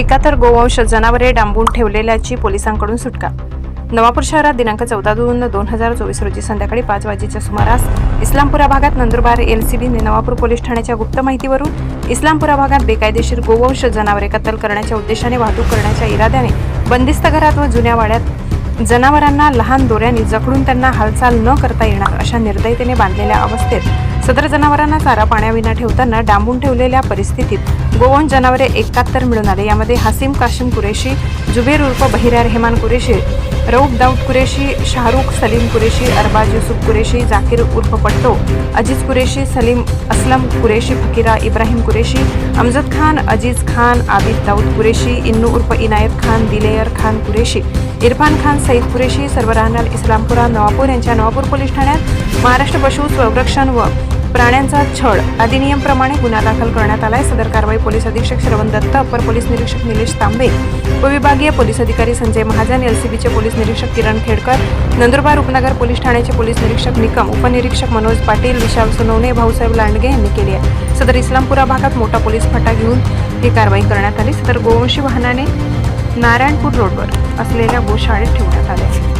71 गोवंश जनावरे डांबून ठेवलेल्याची पोलिसांकडून सुटका। नवापूर शहरात दिनांक 14/2/2024 रोजी संध्याकाळी 5 वाजेच्या सुमारास इस्लामपुरा भागात नंदुरबार एलसीबीने नवापूर पोलीस ठाण्याच्या गुप्त माहितीवरून इस्लामपुरा भागात बेकायदेशीर गोवंश जनावरे कत्तल करण्याच्या उद्देशाने वाहतूक करण्याच्या इराद्याने बंदिस्त घरात व जुन्या वाड्यात जनावरांना लहान दोऱ्यांनी जखडून त्यांना हालचाल न करता येणार अशा निर्दयतेने बांधलेल्या अवस्थेत सदर जनावरांना चारा पाण्याविना ठेवताना डांबून ठेवलेल्या परिस्थितीत गोवंश जनावरे 71 मिळून आले। यामध्ये हसीम काशिम कुरेशी, जुबेर उर्फ बहिरा रेहमान कुरेशी, रऊफ दाऊद कुरेशी, शाहरुख सलीम कुरेशी, अरबाज युसुफ कुरेशी, जाकिर उर्फ पट्टो, अजीज कुरेशी, सलीम असलम कुरेशी, फकीरा इब्राहिम कुरेशी, अमजद खान, अजीज खान, आबिद दाऊद कुरेशी, इन्नू उर्फ इनायत खान, दिलेयर खान कुरेशी, इरफान खान, सईद कुरेशी सर्व राहणार इस्लामपुरा नवापूर यांच्या नवापूर पोलीस ठाण्यात महाराष्ट्र पशु संरक्षण व प्राण्यांचा छळ अधिनियमप्रमाणे गुन्हा दाखल करण्यात आलाय। सदर कारवाई पोलीस अधीक्षक श्रवण दत्त, अपर पोलीस निरीक्षक निलेश तांबे, उपविभागीय पोलीस अधिकारी संजय महाजन, एलसीबीचे पोलीस निरीक्षक किरण खेडकर, नंदुरबार उपनगर पोलीस ठाण्याचे पोलीस निरीक्षक निकम, उपनिरीक्षक मनोज पाटील, विशाल सोनवणे, भाऊसाहेब लांडगे यांनी केली आहे। सदर इस्लामपुरा भागात मोठा पोलीस फटा घेऊन ही कारवाई करण्यात आली। सदर गोवंशी वाहनाने नारायणपूर रोडवर असलेल्या गोशाळेत ठेवण्यात आले।